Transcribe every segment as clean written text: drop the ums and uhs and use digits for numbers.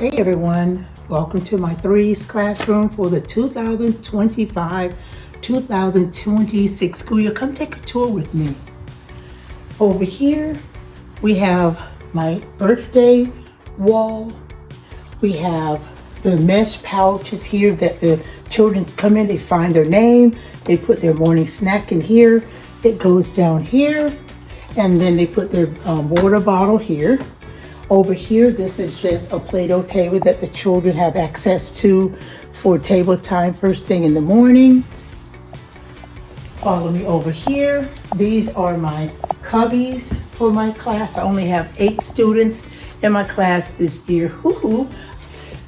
Hey everyone, welcome to my threes classroom for the 2025-2026 school year. Come take a tour with me. Over here, we have my birthday wall. We have the mesh pouches here that the children come in, they find their name, they put their morning snack in here. It goes down here, and then they put their water bottle here. Over here, this is just a Play-Doh table that the children have access to for table time first thing in the morning. Follow me over here. These are my cubbies for my class. I only have 8 students in my class this year. Hoo-hoo.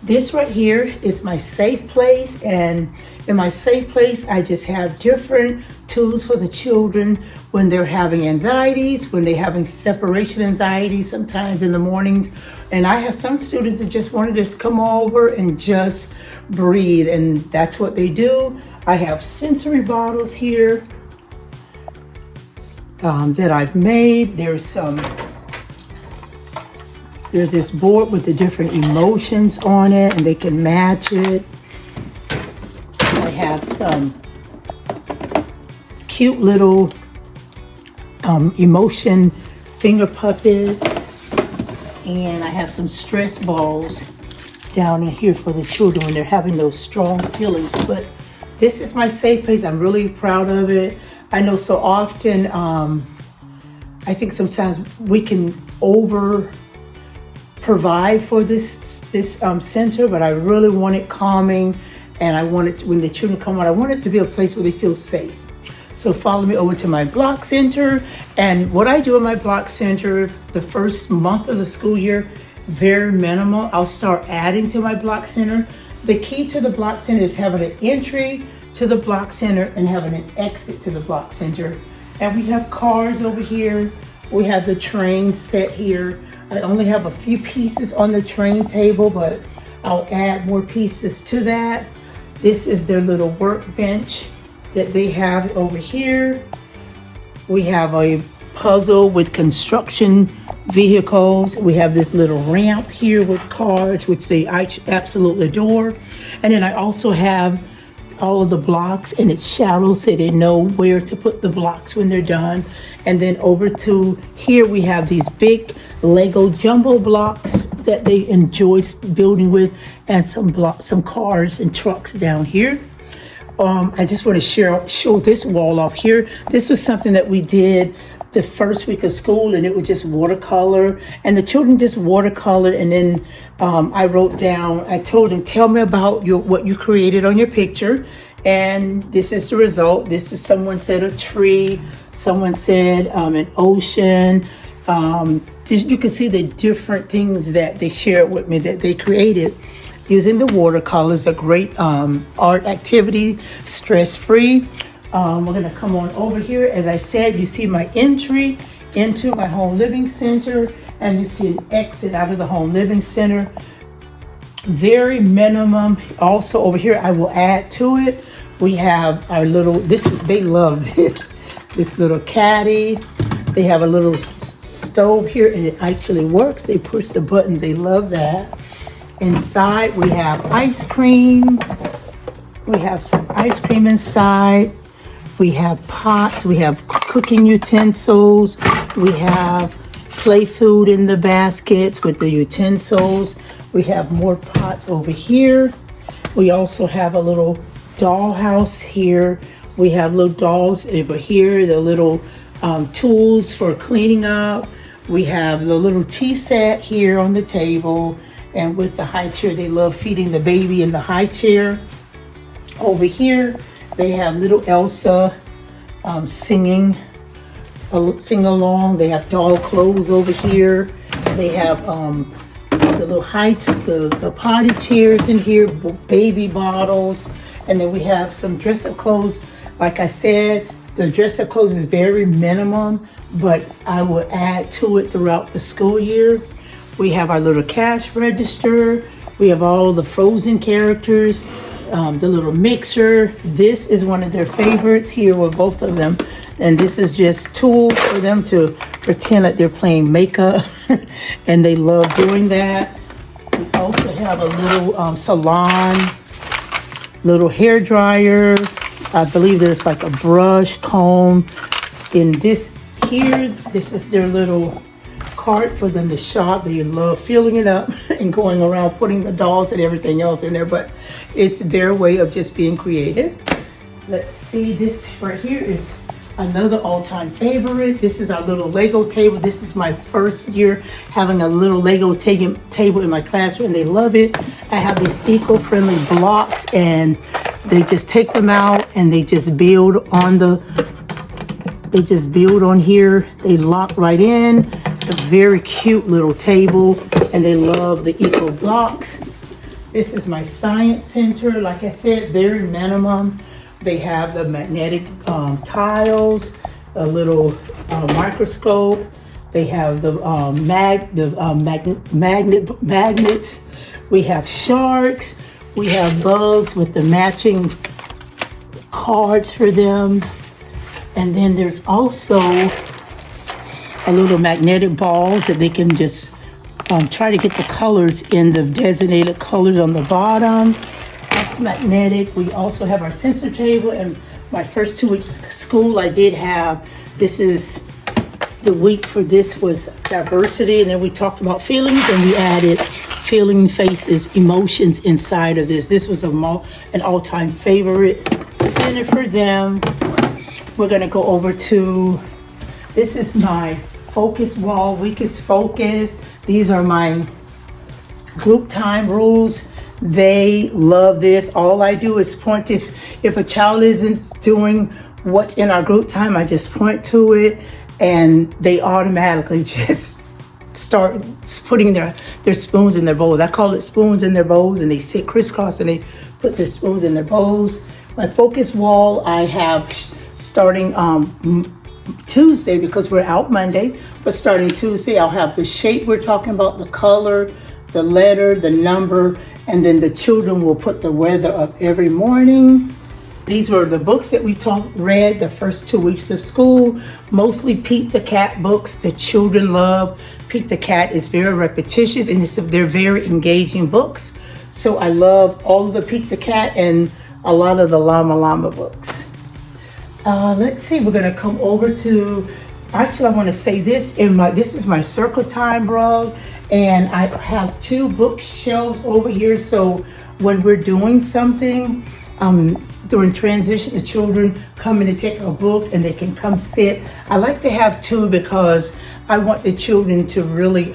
This right here is my safe place, and in my safe place, I just have different tools for the children when they're having anxieties, when they're having separation anxiety sometimes in the mornings. And I have some students that just want to just come over and just breathe, and that's what they do. I have sensory bottles here that I've made. There's this board with the different emotions on it, and they can match it. I have some cute little emotion finger puppets, and I have some stress balls down in here for the children when they're having those strong feelings. But this is my safe place. I'm really proud of it. I know so often, I think sometimes we can provide for this center, but I really want it calming, and I want it when the children come out, I want it to be a place where they feel safe. So follow me over to my block center, and what I do in my block center the first month of the school year, very minimal. I'll start adding to my block center. The key to the block center is having an entry to the block center and having an exit to the block center. And we have cards over here. We have the train set here. I only have a few pieces on the train table, but I'll add more pieces to that. This is their little workbench that they have over here. We have a puzzle with construction vehicles. We have this little ramp here with cards, which they absolutely adore. And then I also have all of the blocks, and it's shallow so they know where to put the blocks when they're done. And then over to here, we have these big Lego jumbo blocks that they enjoy building with, and some cars and trucks down here. I just want to show this wall off here. This was something that we did the first week of school, and it was just watercolor, and the children just watercolored. And then I wrote down, I told them, tell me about what you created on your picture. And this is the result. This is, someone said a tree, someone said an ocean. You can see the different things that they shared with me that they created using the watercolors. A great art activity, stress-free. We're gonna come on over here. As I said, you see my entry into my home living center, and you see an exit out of the home living center. Very minimum. Also over here, I will add to it. We have our little, they love this little caddy. They have a little stove here, and it actually works. They push the button, they love that. Inside, we have ice cream. We have some ice cream inside. We have pots, we have cooking utensils. We have play food in the baskets with the utensils. We have more pots over here. We also have a little dollhouse here. We have little dolls over here, the little tools for cleaning up. We have the little tea set here on the table, and with the high chair, they love feeding the baby in the high chair. Over here, they have little Elsa singing, sing along. They have doll clothes over here. They have the little the potty chairs in here, baby bottles. And then we have some dress-up clothes. Like I said, the dress-up clothes is very minimum, but I will add to it throughout the school year. We have our little cash register. We have all the Frozen characters, the little mixer. This is one of their favorites here with both of them. And this is just tools for them to pretend like they're playing makeup. And they love doing that. We also have a little salon, little hair dryer. I believe there's like a brush, comb. In this here, this is their little cart for them to shop. They love filling it up and going around putting the dolls and everything else in there, but it's their way of just being creative. Let's see, this right here is another all-time favorite. This is our little Lego table. This is my first year having a little Lego table in my classroom, and they love it. I have these eco-friendly blocks, and they just take them out and they just build on here. They lock right in. It's a very cute little table, and they love the eco blocks. This is my science center. Like I said, very minimum. They have the magnetic tiles, a little microscope. They have the magnets. We have sharks. We have bugs with the matching cards for them. And then there's also a little magnetic balls that they can just try to get the colors in the designated colors on the bottom. That's magnetic. We also have our sensor table, and my first 2 weeks of school I did have, this is the week for this was diversity, and then we talked about feelings, and we added feeling, faces, emotions inside of this. This was an all-time favorite center for them. We're gonna go over to, this is my focus wall, weakest focus. These are my group time rules. They love this. All I do is point. If a child isn't doing what's in our group time, I just point to it, and they automatically just start putting their spoons in their bowls. I call it spoons in their bowls, and they sit crisscross and they put their spoons in their bowls. My focus wall I have starting Tuesday, because we're out Monday, but starting Tuesday I'll have the shape we're talking about, the color, the letter, the number, and then the children will put the weather up every morning. These were the books that we read the first 2 weeks of school, mostly Pete the Cat books that children love. Pete the Cat is very repetitious, and they're very engaging books. So I love all of the Pete the Cat and a lot of the Llama Llama books. Let's see, we're gonna come over to, actually I wanna say this, this is my circle time rug, and I have 2 bookshelves over here, so when we're doing something, during transition, the children come in to take a book and they can come sit. I like to have 2 because I want the children to really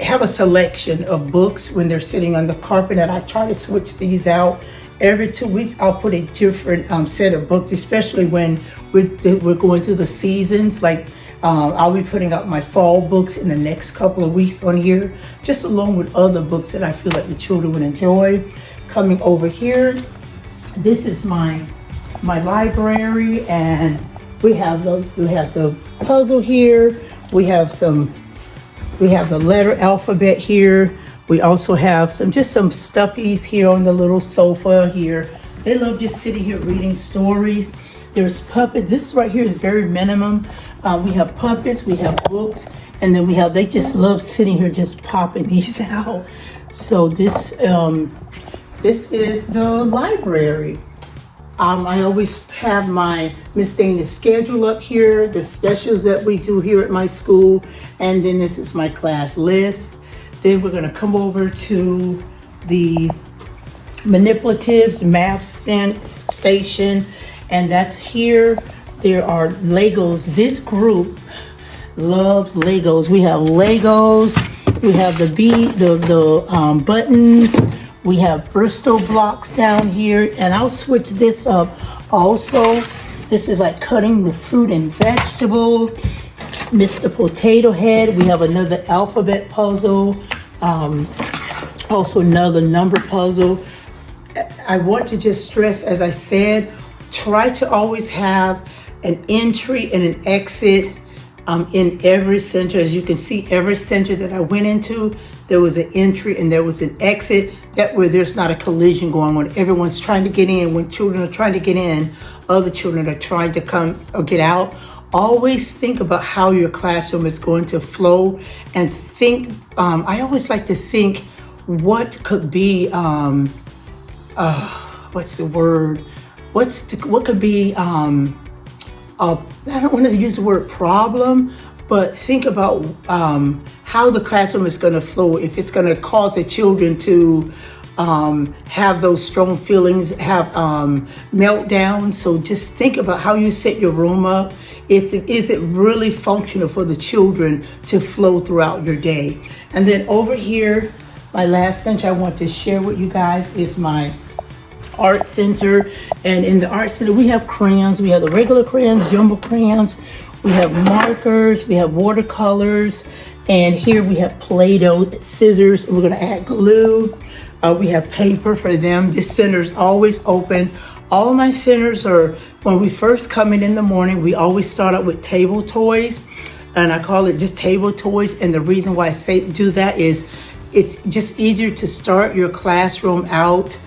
have a selection of books when they're sitting on the carpet, and I try to switch these out. Every 2 weeks, I'll put a different set of books, especially when we're going through the seasons. Like I'll be putting out my fall books in the next couple of weeks on here, just along with other books that I feel like the children would enjoy. Coming over here, this is my library, and we have the puzzle here. We have the letter alphabet here. We also have some stuffies here on the little sofa here. They love just sitting here reading stories. There's puppets. This right here is very minimum. We have puppets, we have books, and then they just love sitting here just popping these out. So this is the library. I always have my Miss Dana's schedule up here, the specials that we do here at my school, and then this is my class list. Then we're gonna come over to the manipulatives math station, and that's here. There are Legos. This group loves Legos. We have Legos. We have the buttons. We have Bristol blocks down here, and I'll switch this up also. This is like cutting the fruit and vegetable. Mr. Potato Head. We have another alphabet puzzle. Also another number puzzle. I want to just stress, as I said, try to always have an entry and an exit in every center. As you can see, every center that I went into, there was an entry and there was an exit. That way there's not a collision going on. Everyone's trying to get in. When children are trying to get in, other children are trying to come or get out, always think about how your classroom is going to flow, and think, I always like to think what could be, what's the word? What could be, I don't want to use the word problem, but think about how the classroom is going to flow. If it's going to cause the children to have those strong feelings, have meltdowns. So just think about how you set your room up. Is it really functional for the children to flow throughout your day? And then over here, my last center I want to share with you guys is my art center. And in the art center, we have crayons. We have the regular crayons, jumbo crayons. We have markers. We have watercolors. And here we have Play-Doh, scissors. We're going to add glue. We have paper for them. This center is always open. All my centers are, when we first come in the morning, we always start out with table toys. And I call it just table toys. And the reason why I say do that is it's just easier to start your classroom out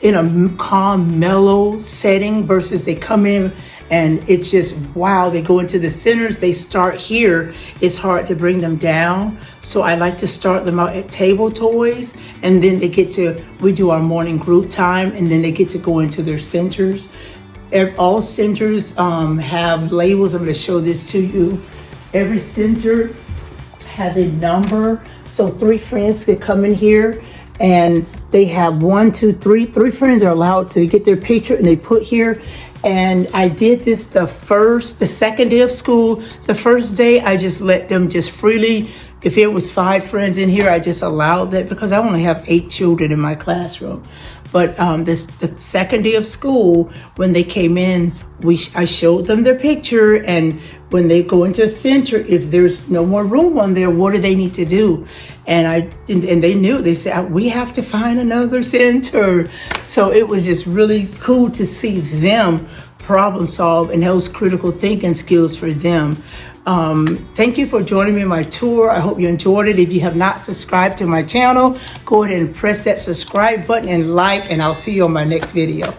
in a calm, mellow setting versus they come in and it's just, wow, they go into the centers, they start here, it's hard to bring them down. So I like to start them out at table toys, and then we do our morning group time, and then they get to go into their centers. All centers have labels. I'm going to show this to you. Every center has a number. So 3 friends could come in here, and they have 1, 2, 3. 3 friends are allowed to get their picture, and they put here. And I did this the second day of school. The first day, I just let them just freely, if it was 5 friends in here, I just allowed that because I only have 8 children in my classroom. But the second day of school, when they came in, I showed them their picture, and when they go into a center, if there's no more room on there, what do they need to do? And they knew. They said, we have to find another center. So it was just really cool to see them problem solve and those critical thinking skills for them. Thank you for joining me on my tour. I hope you enjoyed it. If you have not subscribed to my channel, go ahead and press that subscribe button and like, and I'll see you on my next video.